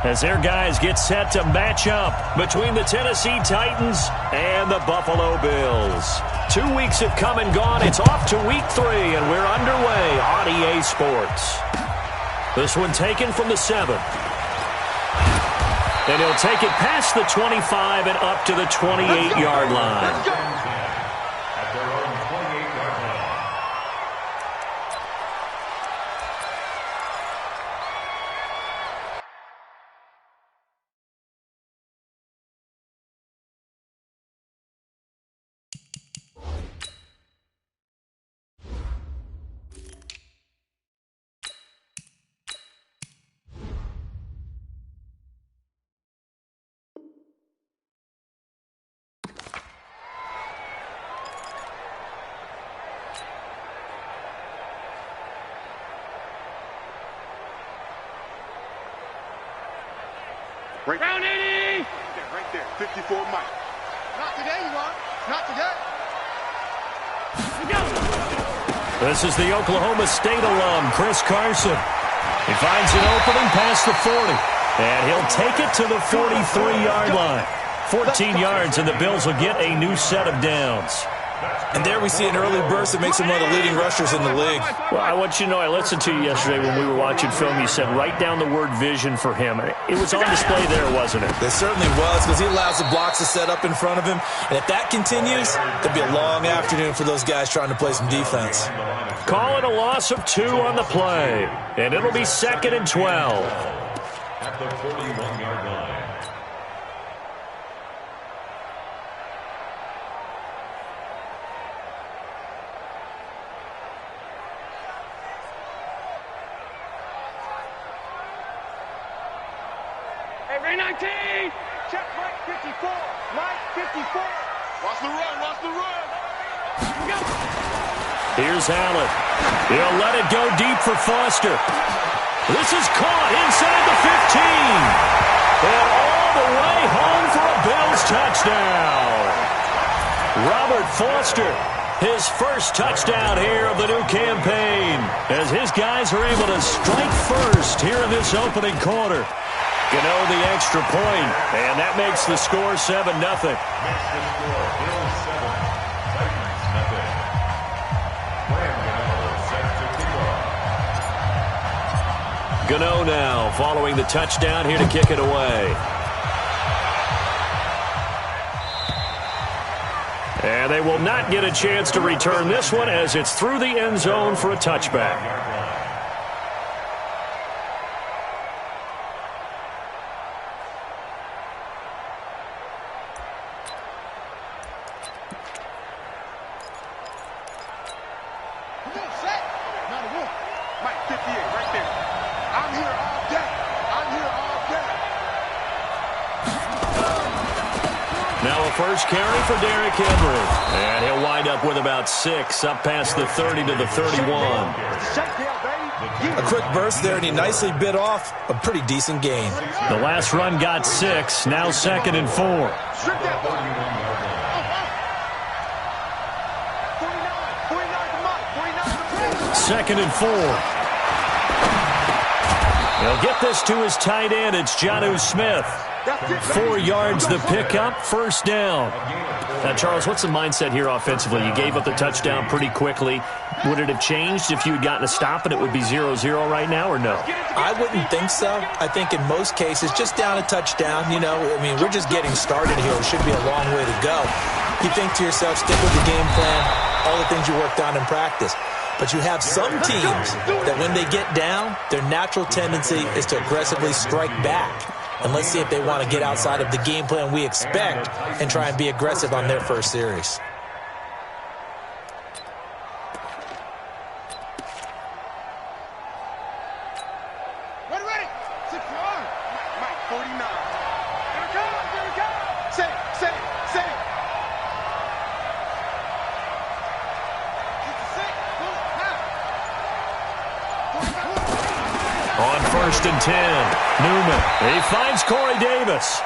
as their guys get set to match up between the Tennessee Titans and the Buffalo Bills. 2 weeks have come and gone. It's off to week 3, and we're underway on EA Sports. This one taken from the 7. And he'll take it past the 25 and up to the 28-yard line. Round 80! Right there, 54 Mike. Not today, you want? Not today. This is the Oklahoma State alum, Chris Carson. He finds an opening past the 40, and he'll take it to the 43-yard line. 14 yards, and the Bills will get a new set of downs. And there we see an early burst that makes him one of the leading rushers in the league. Well, I want you to know, I listened to you yesterday when we were watching film. You said write down the word vision for him. It was on display there, wasn't it? It certainly was, because he allows the blocks to set up in front of him. And if that continues, it'll be a long afternoon for those guys trying to play some defense. Call it a loss of 2 on the play. And it'll be 2nd and 12. At the 41-yard line. Ray 19! Check Mike 54. Mike 54. Watch the run, watch the run. Here's Allen. He'll let it go deep for Foster. This is caught inside the 15. And all the way home for a Bills touchdown. Robert Foster, his first touchdown here of the new campaign, as his guys are able to strike first here in this opening quarter. Gano the extra point, and that makes the score 7-0. Makes the score Bills 7, Titans nothing. Graham Gano set to kick off. Gano now following the touchdown here to kick it away. And they will not get a chance to return this one as it's through the end zone for a touchback. First carry for Derrick Henry. And he'll wind up with about 6, up past the 30 to the 31. A quick burst there, and he nicely bit off a pretty decent gain. The last run got 6, now 2nd and 4. 2nd and 4. He'll get this to his tight end. It's Jonnu Smith. 4 yards the pickup, first down. Now, Charles, what's the mindset here offensively? You gave up the touchdown pretty quickly. Would it have changed if you had gotten a stop and it would be 0-0 right now, or no? I wouldn't think so. I think in most cases, just down a touchdown, you know, I mean, we're just getting started here. It should be a long way to go. You think to yourself, stick with the game plan, all the things you worked on in practice. But you have some teams that when they get down, their natural tendency is to aggressively strike back. And let's see if they want to get outside of the game plan we expect and try and be aggressive on their first series. Ready. 6 yards. Mike 49. Here it comes. Set it. On 1st and 10, Newman. He finds Corey Davis.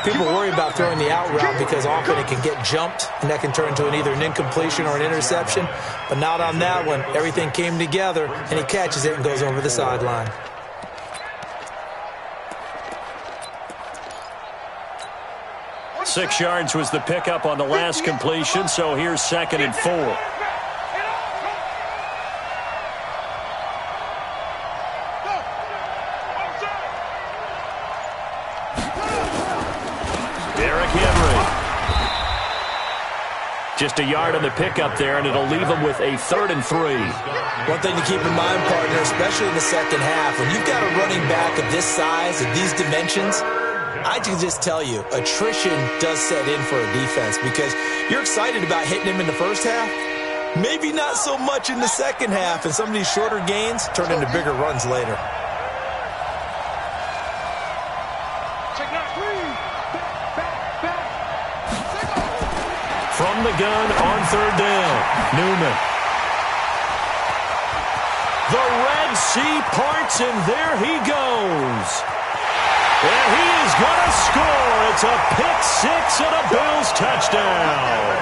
People worry about throwing the out route because often it can get jumped, and that can turn into either an incompletion or an interception. But not on that one. Everything came together, and he catches it and goes over the sideline. 6 yards was the pickup on the last completion, so here's 2nd and 4. Derrick Henry. Just a yard on the pickup there, and it'll leave them with a 3rd and 3. One thing to keep in mind, partner, especially in the second half, when you've got a running back of this size, of these dimensions, I can just tell you, attrition does set in for a defense because you're excited about hitting him in the first half. Maybe not so much in the second half, and some of these shorter gains turn into bigger runs later. From the gun on 3rd down, Newman. The Red Sea parts, and there he goes. And he is going to score. It's a pick-6 and a Bills touchdown.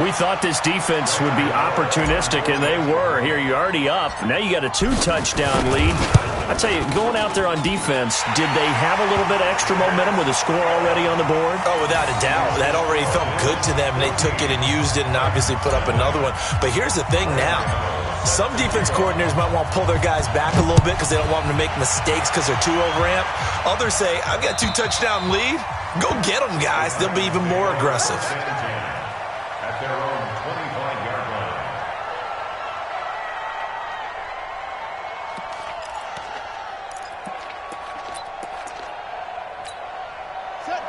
We thought this defense would be opportunistic, and they were. Here, you're already up. Now you got a 2-touchdown lead. I tell you, going out there on defense, did they have a little bit of extra momentum with a score already on the board? Oh, without a doubt. That already felt good to them. They took it and used it and obviously put up another one. But here's the thing now. Some defense coordinators might want to pull their guys back a little bit because they don't want them to make mistakes because they're too overamped. Others say, I've got a 2-touchdown lead. Go get them, guys. They'll be even more aggressive. At their own 25-yard line.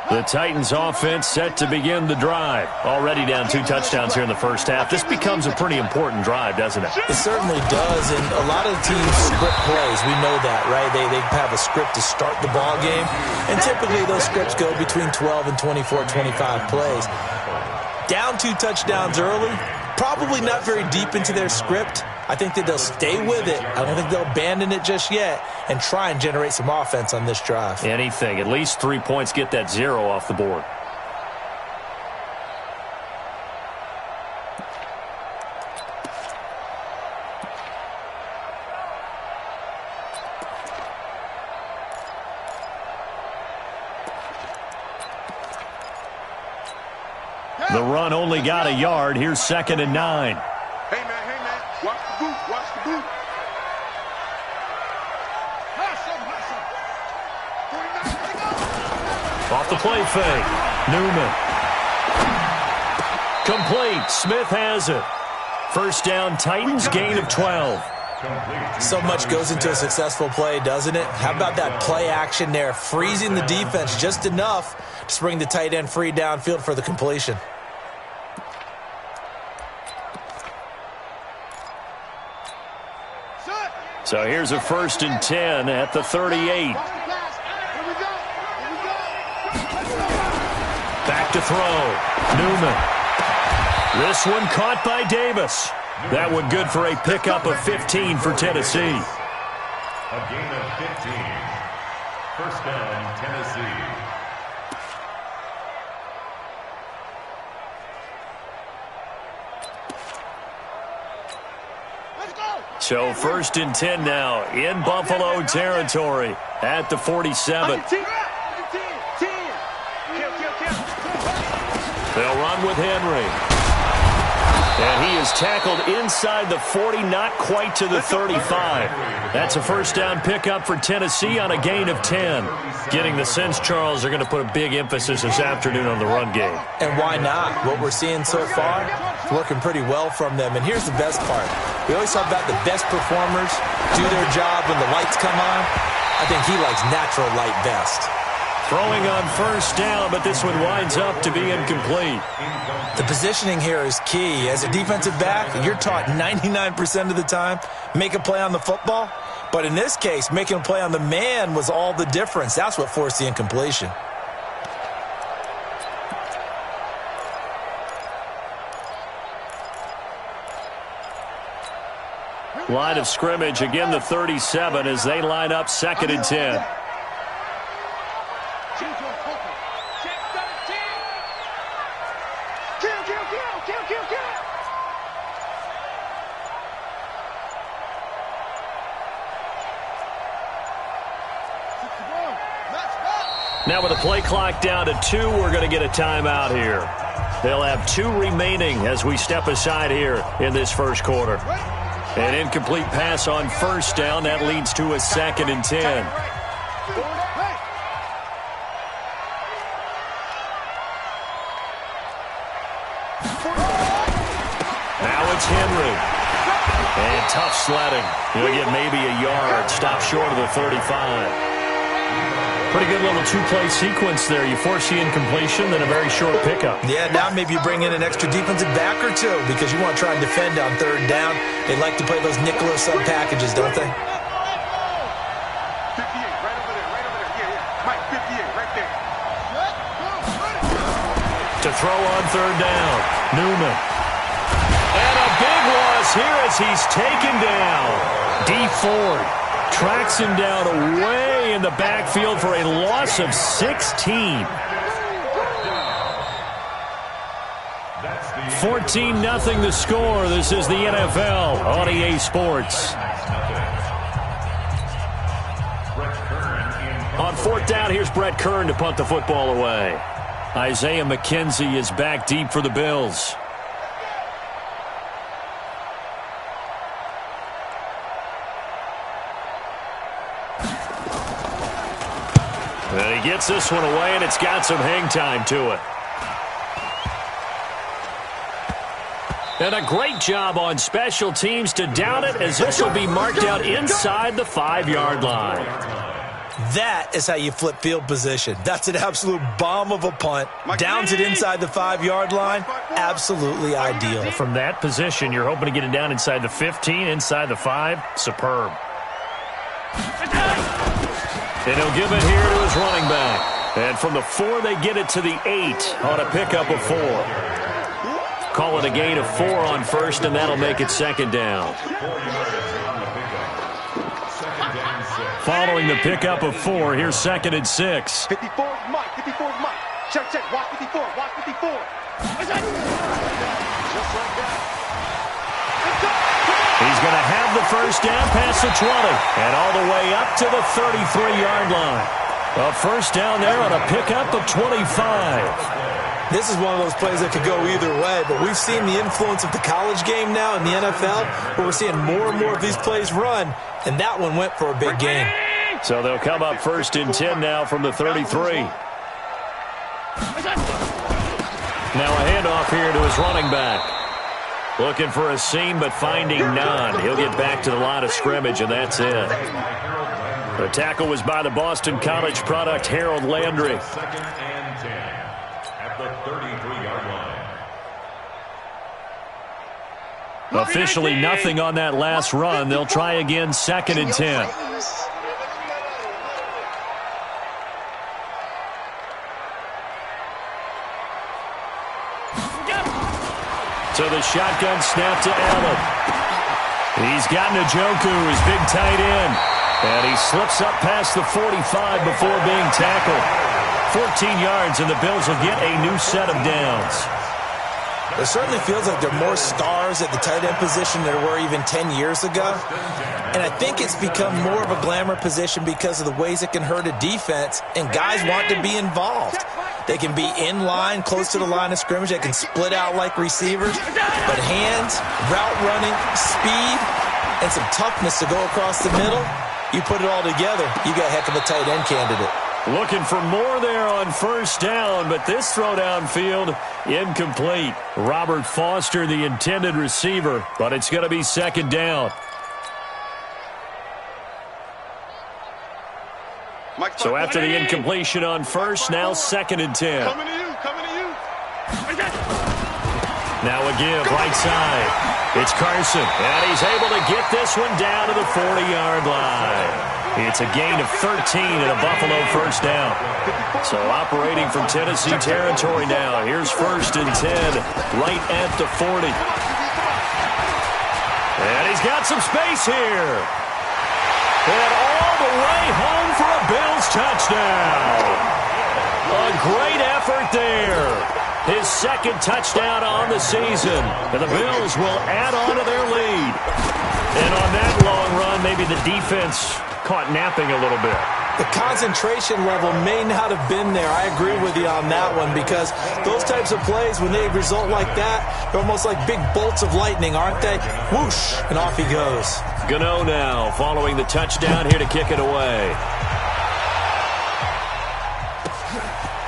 The Titans offense set to begin the drive. Already down 2 touchdowns here in the first half. This becomes a pretty important drive, doesn't it? It certainly does, and a lot of the teams script plays. We know that, right? They have a script to start the ball game, and typically those scripts go between 12 and 24, 25 plays. Down 2 touchdowns early, probably not very deep into their script. I think that they'll stay with it. I don't think they'll abandon it just yet and try and generate some offense on this drive. Anything. At least 3 points, get that 0 off the board. The run only got a yard. Here's 2nd and 9. Hey, man. Watch the boot. Watch the boot. Off the play fake. Newman. Complete. Smith has it. First down, Titans, gain of 12. So much goes into a successful play, doesn't it? How about that play action there, freezing the defense just enough to bring the tight end free downfield for the completion. So here's a 1st and 10 at the 38. Back to throw. Newman. This one caught by Davis. That one good for a pickup of 15 for Tennessee. A gain of 15. First down, Tennessee. So 1st and 10 now in Buffalo territory at the 47. They'll run with Henry. And he is tackled inside the 40, not quite to the 35. That's a first down pickup for Tennessee on a gain of 10. Getting the sense, Charles, they're going to put a big emphasis this afternoon on the run game. And why not? What we're seeing so far, working pretty well from them. And here's the best part. We always talk about the best performers do their job when the lights come on. I think he likes natural light best. Throwing on first down, but this one winds up to be incomplete. The positioning here is key. As a defensive back, you're taught 99% of the time, make a play on the football. But in this case, making a play on the man was all the difference. That's what forced the incompletion. Line of scrimmage, again the 37 as they line up 2nd and 10. Now with the play clock down to 2, we're going to get a timeout here. They'll have 2 remaining as we step aside here in this first quarter. An incomplete pass on first down. That leads to a 2nd and 10. Now it's Henry. And tough sledding. He'll get maybe a yard. Stop short of the 35. Pretty good little 2-play sequence there. You force the incompletion, then a very short pickup. Yeah, now maybe you bring in an extra defensive back or 2 because you want to try and defend on 3rd down. They like to play those nickel or sub packages, don't they? 58, right over there. Yeah. Mike, 58, right there. To throw on 3rd down, Newman. And a big loss here as he's taken down. D. Ford tracks him down away in the backfield for a loss of 16. 14-0 the score. This is the NFL on EA Sports. On 4th down, here's Brett Kern to punt the football away. Isaiah McKenzie is back deep for the Bills. And he gets this one away, and it's got some hang time to it. And a great job on special teams to down it, as this will be marked out inside the 5-yard line. That is how you flip field position. That's an absolute bomb of a punt. Downs it inside the 5-yard line. Absolutely ideal. From that position, you're hoping to get it down inside the 15, inside the 5. Superb. And he'll give it here to his running back. And from the 4, they get it to the 8 on a pickup of 4. Call it a gain of 4 on first, and that'll make it 2nd down. Following the pickup of 4, here's 2nd and 6. 54 is Mike. 54 is Mike. Check. Watch 54. Watch 54. Just like that. He's going to have the first down past the 20 and all the way up to the 33-yard line. A first down there on a pickup of 25. This is one of those plays that could go either way, but we've seen the influence of the college game now in the NFL, where we're seeing more and more of these plays run, and that one went for a big gain. So they'll come up 1st and 10 now from the 33. Now a handoff here to his running back. Looking for a seam, but finding none. He'll get back to the line of scrimmage, and that's it. The tackle was by the Boston College product, Harold Landry. 2nd and 10 at the 33-yard line. Officially nothing on that last run. They'll try again, 2nd and 10. So the shotgun snap to Allen. He's got Njoku, his big tight end. And he slips up past the 45 before being tackled. 14 yards, and the Bills will get a new set of downs. It certainly feels like there are more stars at the tight end position than there were even 10 years ago. And I think it's become more of a glamour position because of the ways it can hurt a defense, and guys want to be involved. They can be in line, close to the line of scrimmage. They can split out like receivers. But hands, route running, speed, and some toughness to go across the middle, you put it all together, you got a heck of a tight end candidate. Looking for more there on first down, but this throw downfield, incomplete. Robert Foster, the intended receiver, but it's going to be 2nd down. So after the incompletion on first, now 2nd and 10. Coming to you. Now a give, right side. It's Carson, and he's able to get this one down to the 40-yard line. It's a gain of 13 and a Buffalo first down. So operating from Tennessee territory now. Here's 1st and 10, right at the 40. And he's got some space here. And all the way home for a Bills touchdown. A great effort there. His 2nd touchdown on the season. And the Bills will add on to their lead. And on that long run, maybe the defense caught napping a little bit. The concentration level may not have been there. I agree with you on that one, because those types of plays, when they result like that, they're almost like big bolts of lightning, aren't they? Whoosh, and off he goes. Gano now following the touchdown here to kick it away.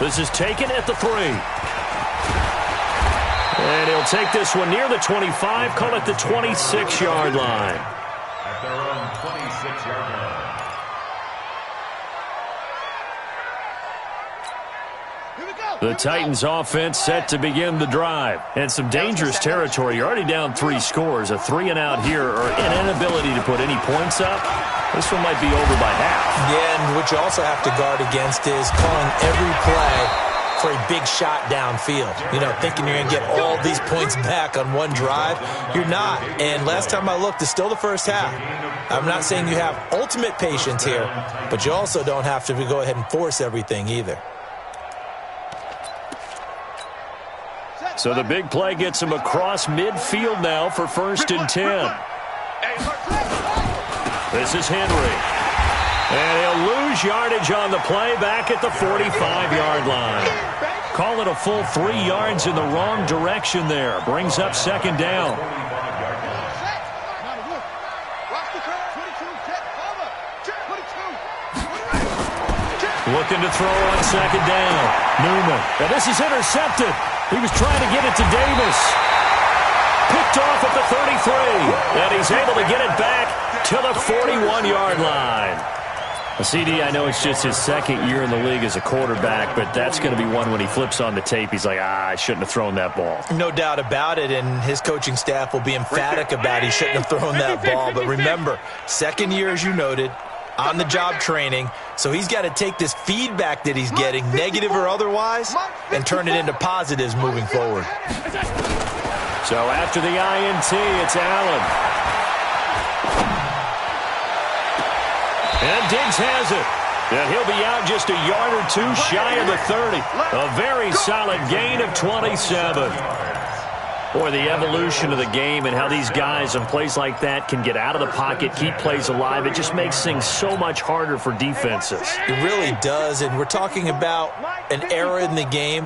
This is taken at the 3. And he'll take this one near the 25, call it the 26-yard line. At their own 26-yard line. The Titans offense set to begin the drive. And some dangerous territory. You're already down 3 scores. A 3-and-out here, or an inability to put any points up. This one might be over by half. Yeah, and what you also have to guard against is calling every play for a big shot downfield. You know, thinking you're going to get all these points back on one drive. You're not. And last time I looked, it's still the first half. I'm not saying you have ultimate patience here, but you also don't have to go ahead and force everything either. So the big play gets him across midfield now for 1st and 10. This is Henry. And he'll lose yardage on the play back at the 45-yard line. Call it a full 3 yards in the wrong direction there. Brings up 2nd down. Looking to throw on 2nd down. Newman. And this is intercepted. He was trying to get it to Davis. Picked off at the 33. And he's able to get it back to the 41-yard line. CD, I know it's just his 2nd year in the league as a quarterback, but that's going to be one when he flips on the tape, he's like, I shouldn't have thrown that ball. No doubt about it, and his coaching staff will be emphatic about he shouldn't have thrown that ball. But remember, 2nd year, as you noted, on-the-job training, so he's got to take this feedback that he's getting, negative or otherwise, and turn it into positives moving forward. So after the INT, it's Allen. And Diggs has it. And he'll be out just a yard or 2 shy of the 30. A very solid gain of 27. Boy, the evolution of the game and how these guys on plays like that can get out of the pocket, keep plays alive, it just makes things so much harder for defenses. It really does, and we're talking about an era in the game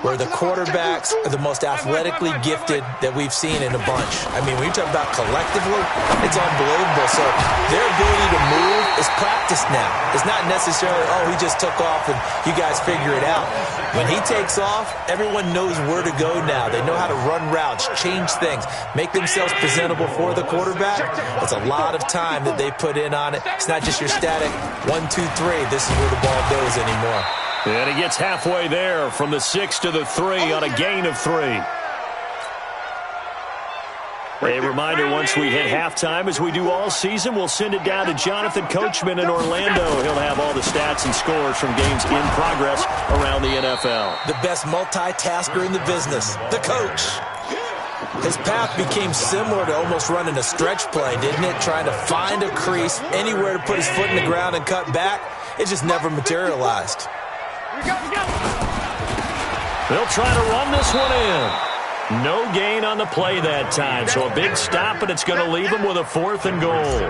where the quarterbacks are the most athletically gifted that we've seen in a bunch. I mean, when you talk about collectively, it's unbelievable. So their ability to move is practiced now. It's not necessarily, oh, he just took off and you guys figure it out. When he takes off, everyone knows where to go now. They know how to run routes, change things, make themselves presentable for the quarterback. It's a lot of time that they put in on it. It's not just your static 1, 2, 3. This is where the ball goes anymore. And he gets halfway there from the 6 to the 3 on a gain of 3. A reminder, once we hit halftime, as we do all season, we'll send it down to Jonathan Coachman in Orlando. He'll have all the stats and scores from games in progress around the NFL. The best multitasker in the business, the coach. His path became similar to almost running a stretch play, didn't it? Trying to find a crease, anywhere to put his foot in the ground and cut back. It just never materialized. They'll try to run this one in. No gain on the play that time, so a big stop, and it's going to leave them with a 4th and goal.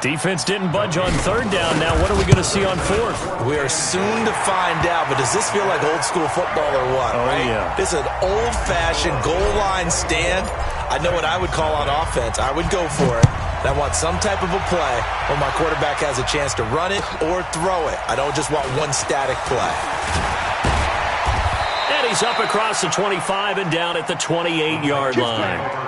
Defense didn't budge on 3rd down. Now what are we going to see on 4th? We are soon to find out, but does this feel like old school football or what? Oh, right? yeah. This is an old-fashioned goal line stand. I know what I would call on offense. I would go for it. I want some type of a play where my quarterback has a chance to run it or throw it. I don't just want one static play. And he's up across the 25 and down at the 28-yard line.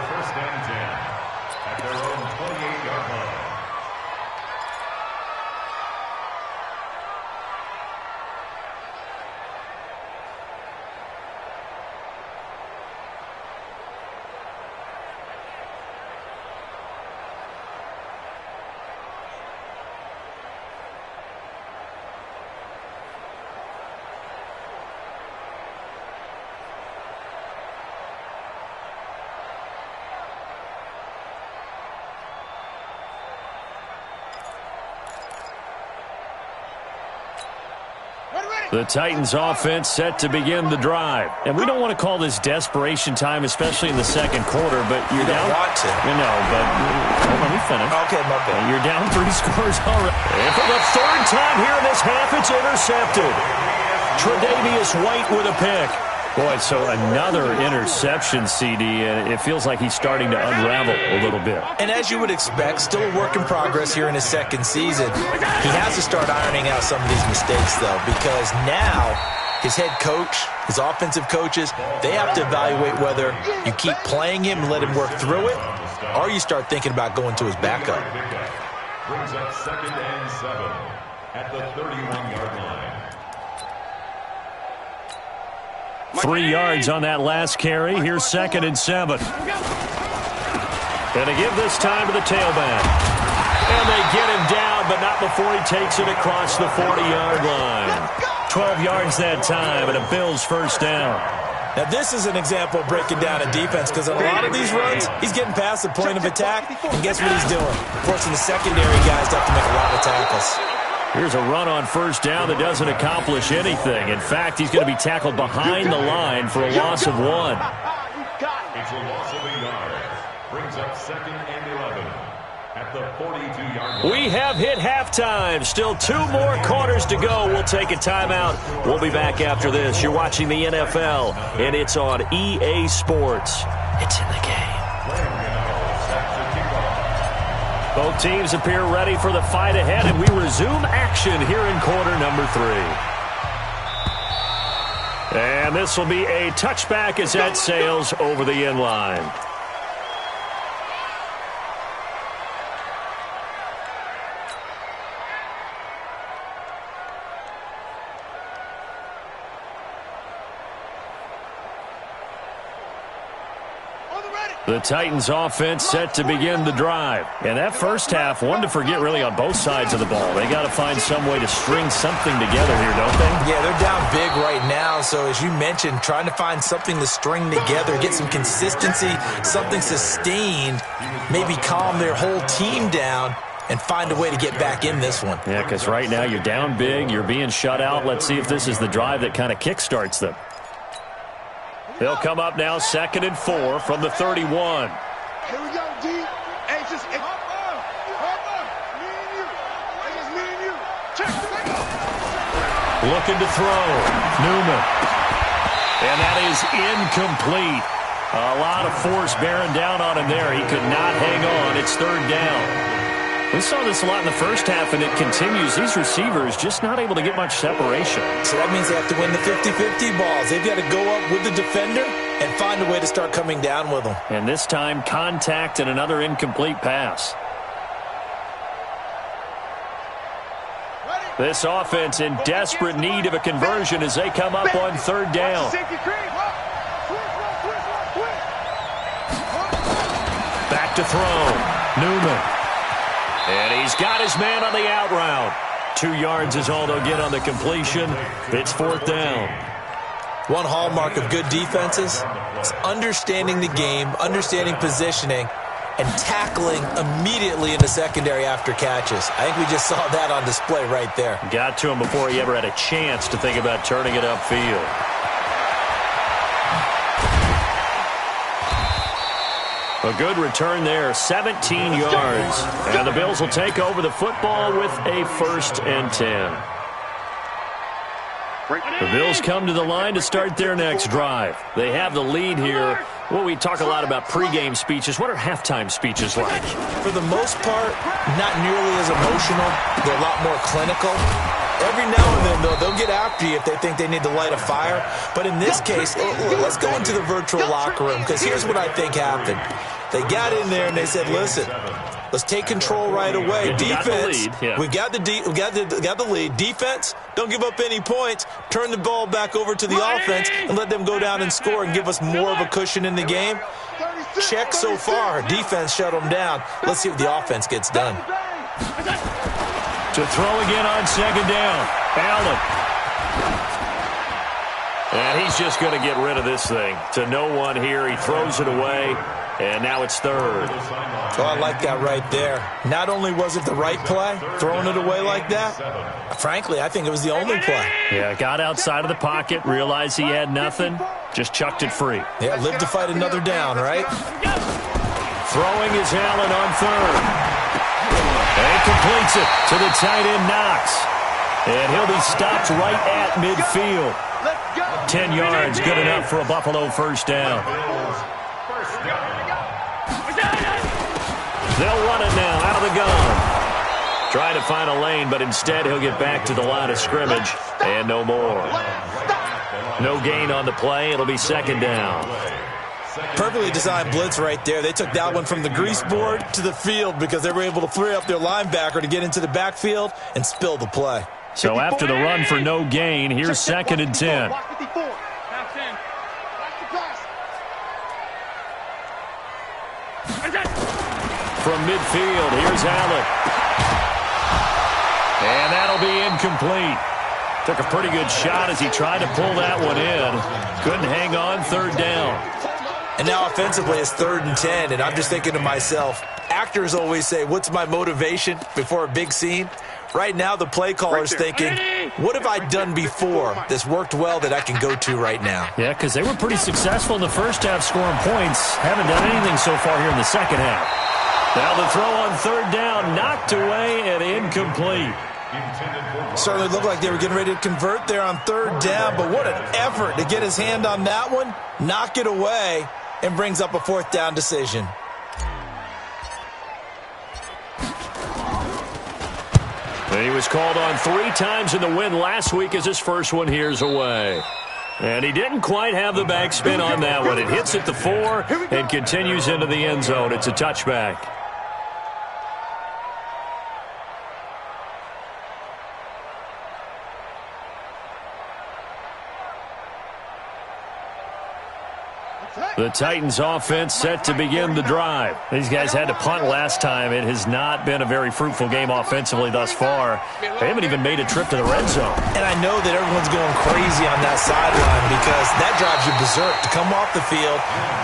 The Titans offense set to begin the drive. And we don't want to call this desperation time, especially in the second quarter, but you're down. You don't want to. You know, but let me finish. Okay, my bad. You're down 3 scores already. And for the third time here in this half, it's intercepted. Tre'Davious White with a pick. Boy, so another interception, CD, and it feels like he's starting to unravel a little bit. And as you would expect, still a work in progress here in his second season. He has to start ironing out some of these mistakes, though, because now his head coach, his offensive coaches, they have to evaluate whether you keep playing him and let him work through it, or you start thinking about going to his backup. Brings up 2nd and 7 at the 31-yard line. 3 yards on that last carry. Here's 2nd and 7. And they give this time to the tailback. And they get him down, but not before he takes it across the 40-yard line. 12 yards that time, and a Bills first down. Now, this is an example of breaking down a defense, because on a lot of these runs, he's getting past the point of attack, and guess what he's doing? Forcing the secondary guys to have to make a lot of tackles. Here's a run on first down that doesn't accomplish anything. In fact, he's going to be tackled behind the line for a loss of 1. It's a loss of a yard. Brings up 2nd and 11 at the 42-yard line. We have hit halftime. Still 2 more quarters to go. We'll take a timeout. We'll be back after this. You're watching the NFL, and it's on EA Sports. It's in the game. Both teams appear ready for the fight ahead, and we resume action here in quarter number 3. And this will be a touchback as that sails over the end line. The Titans offense set to begin the drive. And that first half, one to forget really on both sides of the ball. They got to find some way to string something together here, don't they? Yeah, they're down big right now. So as you mentioned, trying to find something to string together, get some consistency, something sustained, maybe calm their whole team down and find a way to get back in this one. Yeah, because right now you're down big, you're being shut out. Let's see if this is the drive that kind of kickstarts them. They'll come up now 2nd and 4 from the 31. Here we go, D. Hey, just me and you. Hey, just me and you. Check. Looking to throw. Newman. And that is incomplete. A lot of force bearing down on him there. He could not hang on. It's 3rd down. We saw this a lot in the first half, and it continues. These receivers just not able to get much separation. So that means they have to win the 50-50 balls. They've got to go up with the defender and find a way to start coming down with them. And this time, contact and another incomplete pass. This offense in desperate need of a conversion as they come up on 3rd down. Back to throw. Newman. And he's got his man on the out route. 2 yards is all they'll get on the completion. It's 4th down. One hallmark of good defenses is understanding the game, understanding positioning, and tackling immediately in the secondary after catches. I think we just saw that on display right there. Got to him before he ever had a chance to think about turning it upfield. A good return there, 17 yards. And the Bills will take over the football with a 1st and 10. The Bills come to the line to start their next drive. They have the lead here. Well, we talk a lot about pregame speeches. What are halftime speeches like? For the most part, not nearly as emotional. They're a lot more clinical. Every now and then, though, they'll get after you if they think they need to light a fire. But in this case, let's go into the virtual locker room, because here's what I think happened. They got in there and they said, listen, let's take control right away. Defense, we got the lead. Defense, don't give up any points. Turn the ball back over to the offense and let them go down and score and give us more of a cushion in the game. Check so far. Defense shut them down. Let's see what the offense gets done. To throw again on 2nd down. Allen. And he's just going to get rid of this thing. To no one here. He throws it away. And now it's third. Oh, I like that right there. Not only was it the right play, throwing it away like that, frankly, I think it was the only play. Yeah, got outside of the pocket, realized he had nothing, just chucked it free. Yeah, live to fight another down, right? Throwing is Allen on third. And completes it to the tight end, Knox. And he'll be stopped right at midfield. 10 yards, good enough for a Buffalo first down. They'll run it now out of the gun. Trying to find a lane, but instead he'll get back to the line of scrimmage. And no more. No gain on the play. It'll be second down. Perfectly designed blitz right there. They took that one from the grease board to the field because they were able to free up their linebacker to get into the backfield and spill the play. So after the run for no gain, here's second and 10. From midfield, here's Allen. And that'll be incomplete. Took a pretty good shot as he tried to pull that one in. Couldn't hang on, third down. And now offensively it's 3rd and 10, and I'm just thinking to myself, actors always say, what's my motivation before a big scene? Right now the play caller's thinking, what have I done before that's worked well that I can go to right now? Yeah, because they were pretty successful in the first half scoring points. Haven't done anything so far here in the second half. Now the throw on third down, knocked away and incomplete. Certainly looked like they were getting ready to convert there on third down, but what an effort to get his hand on that one, knock it away, and brings up a 4th down decision. And he was called on 3 times in the win last week as his first one here's away. And he didn't quite have the backspin on that one. It hits at the 4 and continues into the end zone. It's a touchback. The Titans offense set to begin the drive. These guys had to punt last time. It has not been a very fruitful game offensively thus far. They haven't even made a trip to the red zone. And I know that everyone's going crazy on that sideline because that drives you berserk to come off the field,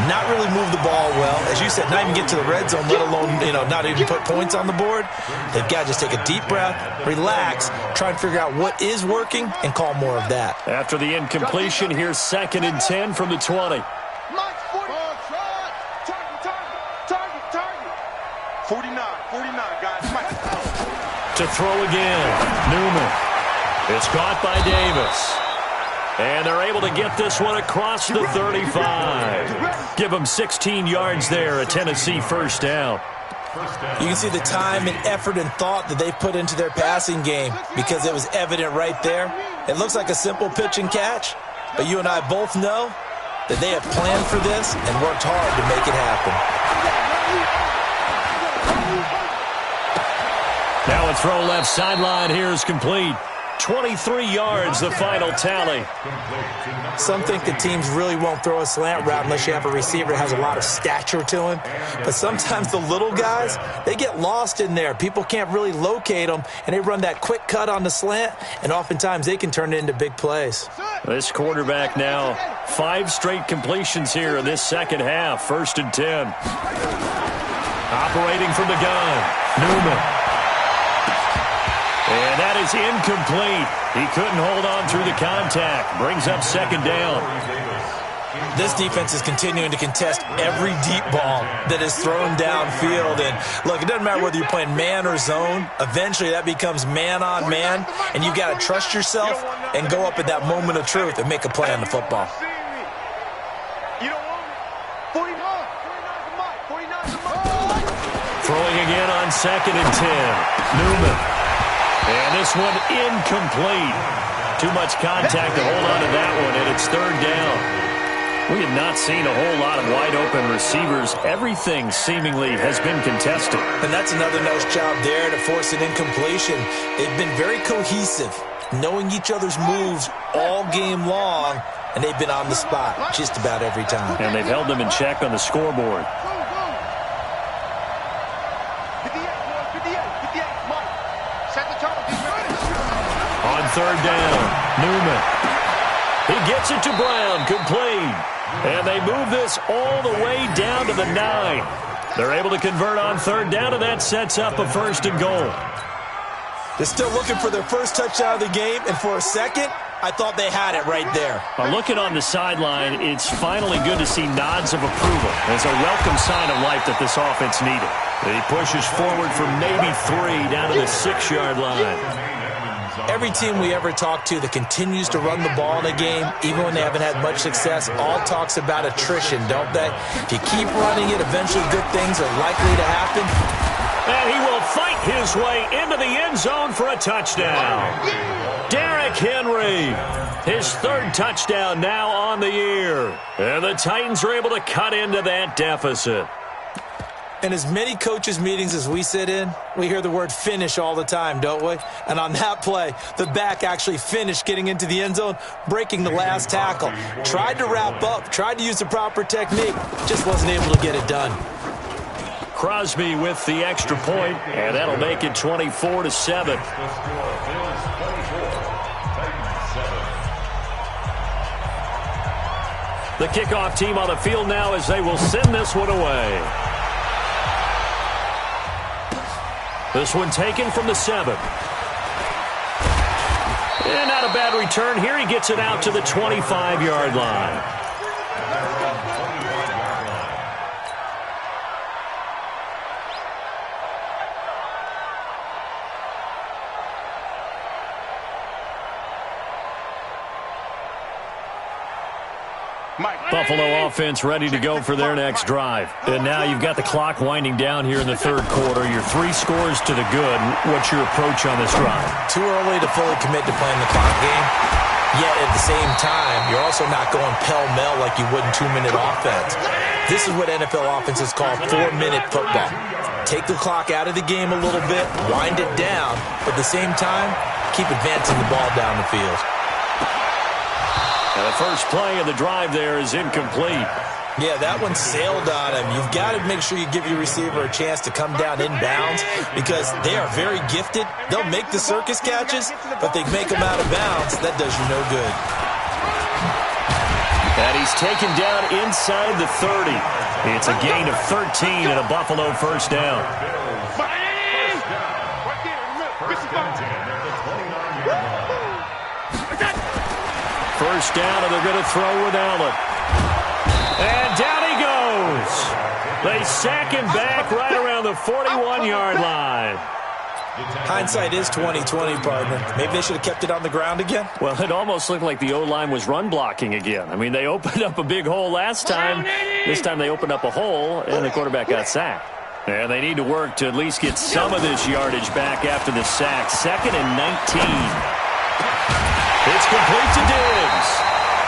not really move the ball well. As you said, not even get to the red zone, let alone, not even put points on the board. They've got to just take a deep breath, relax, try and figure out what is working, and call more of that. After the incompletion, here's second and 10 from the 20. 49, guys. To throw again, Newman. It's caught by Davis. And they're able to get this one across the 35. Give them 16 yards there, a Tennessee first down. You can see the time and effort and thought that they put into their passing game because it was evident right there. It looks like a simple pitch and catch, but you and I both know that they have planned for this and worked hard to make it happen. Now a throw left sideline here is complete. 23 yards, the final tally. Some think the teams really won't throw a slant route unless you have a receiver that has a lot of stature to him. But sometimes the little guys, they get lost in there. People can't really locate them, and they run that quick cut on the slant, and oftentimes they can turn it into big plays. This quarterback now, 5 straight completions here in this second half. 1st and 10. Operating from the gun, Newman. And that is incomplete. He couldn't hold on through the contact. Brings up second down. This defense is continuing to contest every deep ball that is thrown downfield. And look, it doesn't matter whether you're playing man or zone. Eventually that becomes man on man. And you got to trust yourself and go up at that moment of truth and make a play on the football. Throwing again on second and 10. Newman. And this one incomplete. Too much contact to hold on to that one, and it's 3rd down. We have not seen a whole lot of wide-open receivers. Everything seemingly has been contested. And that's another nice job there to force an incompletion. They've been very cohesive, knowing each other's moves all game long, and they've been on the spot just about every time. And they've held them in check on the scoreboard. On 3rd down, Newman. He gets it to Brown, complete. And they move this all the way down to the 9. They're able to convert on third down, and that sets up a 1st and goal. They're still looking for their first touchdown of the game, and for a second, I thought they had it right there. Looking on the sideline, it's finally good to see nods of approval. It's a welcome sign of life that this offense needed. He pushes forward for maybe 3 down to the 6-yard line. Every team we ever talk to that continues to run the ball in a game, even when they haven't had much success, all talks about attrition, don't they? If you keep running it, eventually good things are likely to happen. And he will fight his way into the end zone for a touchdown. Derrick Henry, his 3rd touchdown now on the year. And the Titans are able to cut into that deficit. In as many coaches' meetings as we sit in, we hear the word finish all the time, don't we? And on that play, the back actually finished getting into the end zone, breaking the last tackle. Tried to wrap up, tried to use the proper technique, just wasn't able to get it done. Crosby with the extra point, and that'll make it 24-7. The kickoff team on the field now as they will send this one away. This one taken from the 7. And not a bad return here. He gets it out to the 25-yard line. Buffalo offense ready to go for their next drive. And now you've got the clock winding down here in the 3rd quarter. You're 3 scores to the good. What's your approach on this drive? Too early to fully commit to playing the clock game. Yet at the same time, you're also not going pell-mell like you would in 2-minute offense. This is what NFL offenses call 4-minute football. Take the clock out of the game a little bit, wind it down, but at the same time, keep advancing the ball down the field. And the first play of the drive there is incomplete. Yeah, that one sailed on him. You've got to make sure you give your receiver a chance to come down inbounds because they are very gifted. They'll make the circus catches, but they make them out of bounds. That does you no good. And he's taken down inside the 30. It's a gain of 13 and a Buffalo first down. First down, and they're going to throw with Allen. And down he goes. They sack him back right around the 41-yard line. Hindsight is 20/20, partner. Maybe they should have kept it on the ground again. Well, it almost looked like the O-line was run blocking again. I mean, they opened up a big hole last time. This time they opened up a hole, and the quarterback got sacked. And they need to work to at least get some of this yardage back after the sack. 2nd and 19. It's complete to Diggs.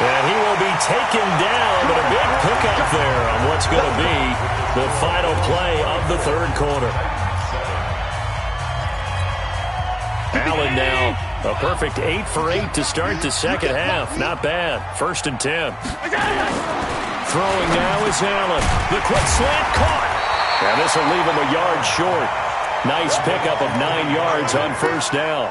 And he will be taken down, but a big pickup there on what's going to be the final play of the 3rd quarter. Allen now, a perfect 8 for 8 to start the second half. Not bad. 1st and 10. Throwing now is Allen. The quick slant caught. And this will leave him a yard short. Nice pickup of 9 yards on 1st down.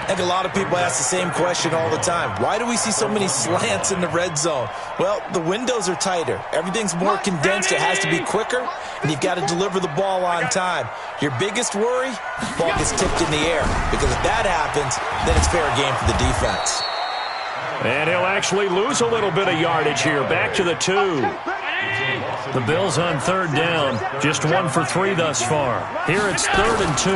I think a lot of people ask the same question all the time. Why do we see so many slants in the red zone? Well, the windows are tighter. Everything's more condensed. It has to be quicker, and you've got to deliver the ball on time. Your biggest worry, ball gets tipped in the air, because if that happens, then it's fair game for the defense. And he'll actually lose a little bit of yardage here. Back to the 2. The Bills on 3rd down. Just 1 for 3 thus far. Here it's 3rd and 2.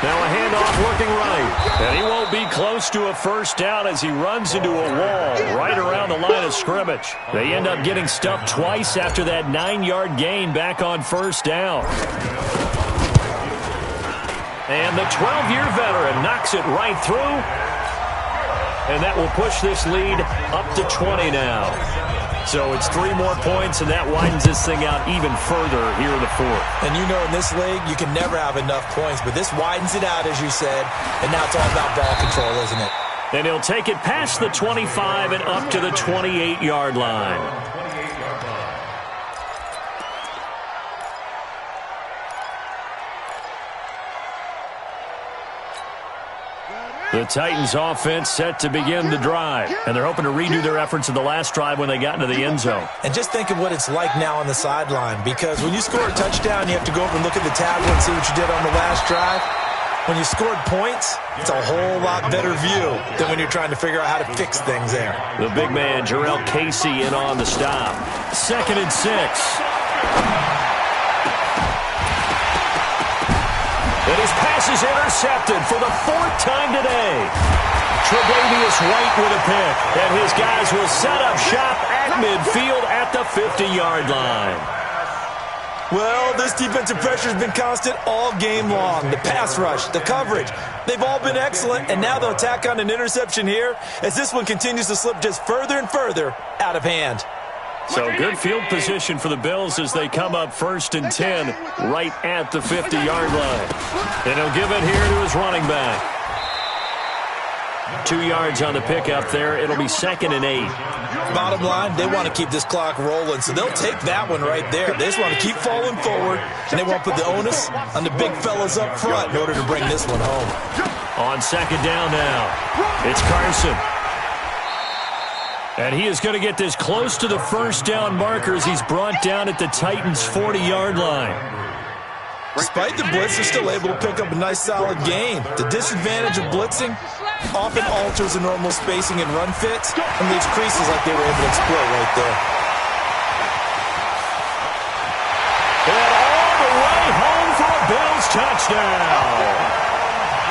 Now a handoff working right. And he won't be close to a first down as he runs into a wall right around the line of scrimmage. They end up getting stuffed twice after that 9-yard gain back on 1st down. And the 12-year veteran knocks it right through. And that will push this lead up to 20 now. So it's 3 more points, and that widens this thing out even further here in the 4th. And you know in this league, you can never have enough points, but this widens it out, as you said, and now it's all about ball control, isn't it? And he'll take it past the 25 and up to the 28-yard line. The Titans offense set to begin the drive, and they're hoping to redo their efforts in the last drive when they got into the end zone. And just think of what it's like now on the sideline, because when you score a touchdown, you have to go over and look at the tablet and see what you did on the last drive. When you scored points, it's a whole lot better view than when you're trying to figure out how to fix things there. The big man, Jarrell Casey, in on the stop. 2nd and 6. And his pass is intercepted for the 4th time today. Tre'Davious White with a pick, and his guys will set up shop at midfield at the 50-yard line. Well, this defensive pressure has been constant all game long. The pass rush, the coverage, they've all been excellent, and now they'll tack on an interception here as this one continues to slip just further and further out of hand. So good field position for the Bills as they come up 1st and 10 right at the 50-yard line. And he'll give it here to his running back. 2 yards on the pickup there. It'll be 2nd and 8. Bottom line, they want to keep this clock rolling, so they'll take that one right there. They just want to keep falling forward, and they want to put the onus on the big fellas up front in order to bring this one home. On 2nd down now, it's Carson. And he is going to get this close to the 1st down marker as he's brought down at the Titans' 40-yard line. Despite the blitz, they're still able to pick up a nice, solid gain. The disadvantage of blitzing often alters the normal spacing and run fits and leaves creases like they were able to exploit right there. And all the way home for a Bills touchdown.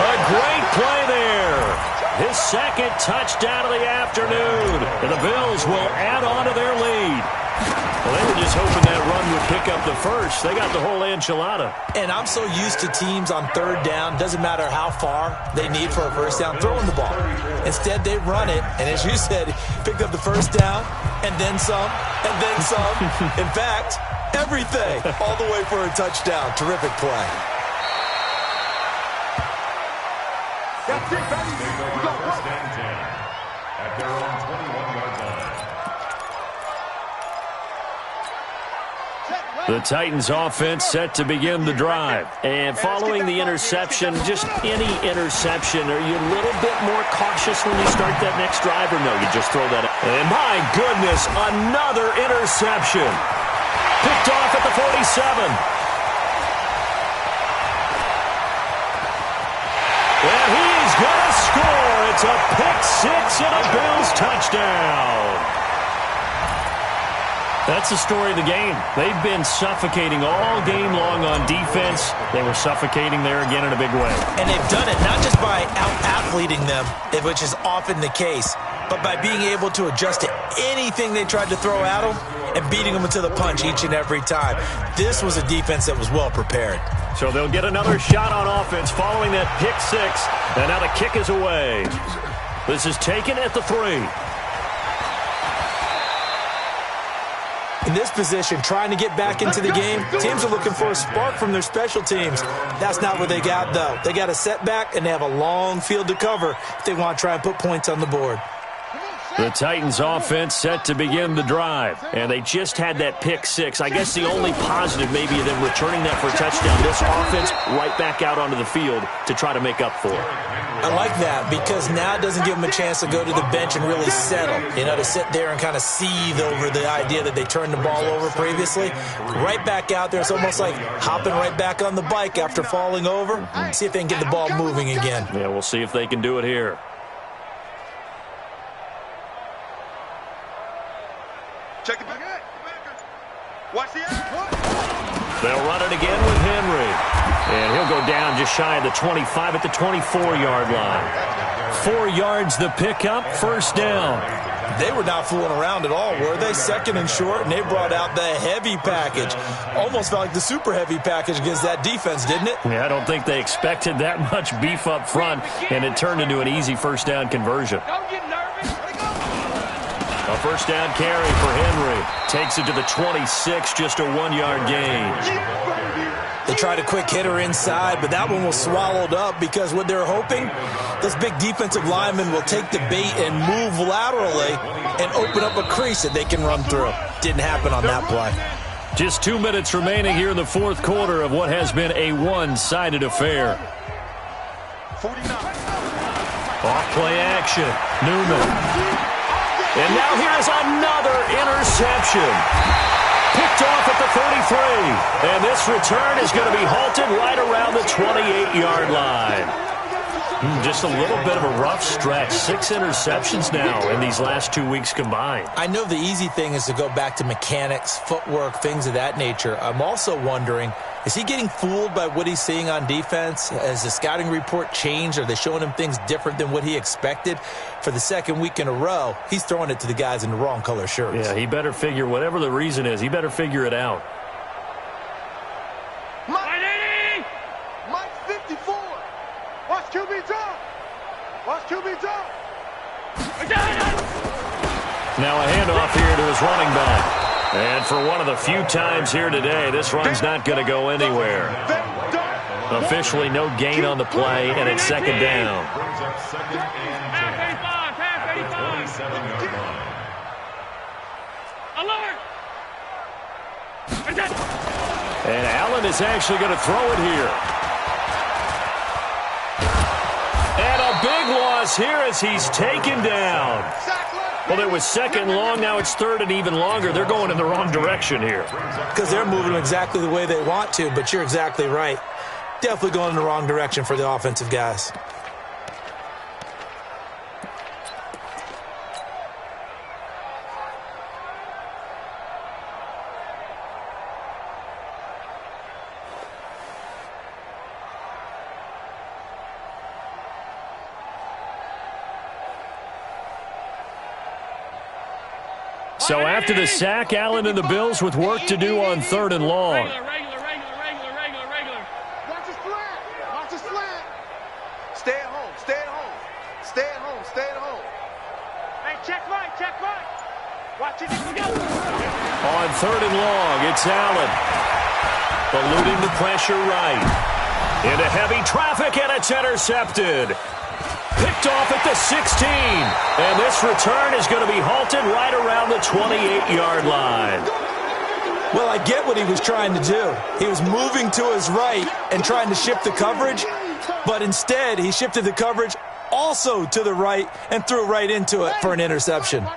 A great play there. His 2nd touchdown of the afternoon. And the Bills will add on to their lead. Well, they were just hoping that run would pick up the first. They got the whole enchilada. And I'm so used to teams on 3rd down, doesn't matter how far they need for a 1st down, throwing the ball. Instead, they run it, and as you said, picked up the 1st down, and then some, and then some. In fact, everything, all the way for a touchdown. Terrific play. That's it, baby. Go, First and 10 at their own 21-yard line. The Titans offense set to begin the drive. And following the interception, just any interception, are you a little bit more cautious when you start that next drive, or no, you just throw that out? And my goodness, another interception. Picked off at the 47. And he's going to score. It's a pick 6 and a Bills touchdown. That's the story of the game. They've been suffocating all game long on defense. They were suffocating there again in a big way. And they've done it not just by out-athleting them, which is often the case, but by being able to adjust to anything they tried to throw at them and beating them to the punch each and every time. This was a defense that was well prepared. So they'll get another shot on offense following that pick 6. And now the kick is away. This is taken at the 3. In this position, trying to get back into the game, teams are looking for a spark from their special teams. That's not what they got, though. They got a setback, and they have a long field to cover if they want to try and put points on the board. The Titans offense set to begin the drive, and they just had that pick 6. I guess the only positive maybe of them returning that for a touchdown. This offense right back out onto the field to try to make up for it. I like that because now it doesn't give them a chance to go to the bench and really settle, to sit there and kind of seethe over the idea that they turned the ball over previously. Right back out there, it's almost like hopping right back on the bike after falling over. See if they can get the ball moving again. Yeah, we'll see if they can do it here. Check it back. Watch the They'll run it again with Henry. And he'll go down just shy of the 25 at the 24-yard line. 4 yards the pickup, 1st down. They were not fooling around at all, were they? 2nd and short, and they brought out the heavy package. Almost felt like the super heavy package against that defense, didn't it? Yeah, I don't think they expected that much beef up front, and it turned into an easy 1st down conversion. Don't get nervous. A 1st down carry for Henry. Takes it to the 26, just a 1-yard gain. They tried a quick hitter inside, but that one was swallowed up because what they're hoping, this big defensive lineman will take the bait and move laterally and open up a crease that they can run through. Didn't happen on that play. Just 2 minutes remaining here in the 4th quarter of what has been a one-sided affair. 49. Off-play action. Newman. And now here's another interception. Picked off at the 33. And this return is going to be halted right around the 28-yard line. Just a little bit of a rough stretch. 6 interceptions now in these last 2 weeks combined. I know the easy thing is to go back to mechanics, footwork, things of that nature. I'm also wondering, is he getting fooled by what he's seeing on defense? Has the scouting report changed? Are they showing him things different than what he expected? For the second week in a row, he's throwing it to the guys in the wrong color shirts. Yeah, he better figure, whatever the reason is, he better figure it out. Mike 54. Watch QB drop. Watch QB drop. Now a handoff here to his running back. And for one of the few times here today, this run's not going to go anywhere. Officially no gain on the play, and it's second down. Brings up second and 10 at the 27-yard line. And Allen is actually going to throw it here. And a big loss here as he's taken down. Well, it was second long. Now it's third and even longer. They're going in the wrong direction here. Because they're moving exactly the way they want to, but you're exactly right. Definitely going in the wrong direction for the offensive guys. So after the sack, Allen and the Bills with work to do on third and long. Watch his flat. Watch his flat. Stay at home. Stay at home. Stay at home. Stay at home. Hey, check right. Check right. Watch it. On third and long, it's Allen. Eluding the pressure right. Into heavy traffic, and it's intercepted. Picked off at the 16. And this return is going to be halted right around the 28-yard line. Well, I get what he was trying to do. He was moving to his right and trying to shift the coverage, but instead he shifted the coverage also to the right and threw right into it for an interception.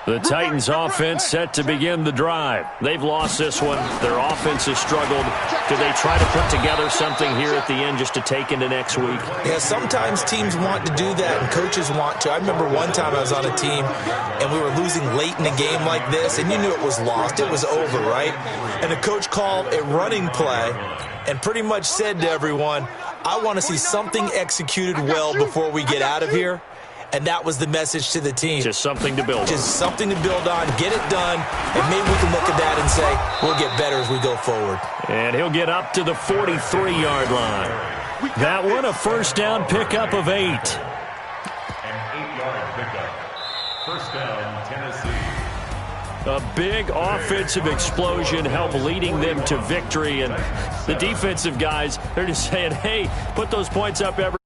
The Titans offense set to begin the drive. They've lost this one. Their offense has struggled. Do they try to put together something here at the end just to take into next week? Yeah, sometimes teams want to do that and coaches want to. I remember one time I was on a team and we were losing late in a game like this, and you knew it was lost. It was over, right? And the coach called a running play and pretty much said to everyone, I want to see something executed well before we get out of here. And that was the message to the team. Just something to build on. Just something to build on, get it done, and maybe we can look at that and say, we'll get better as we go forward. And he'll get up to the 43-yard line. That one a first down pickup of 8. An 8-yard pickup. First down, Tennessee. A big offensive explosion helped leading them to victory. And the defensive guys, they're just saying, hey, put those points up every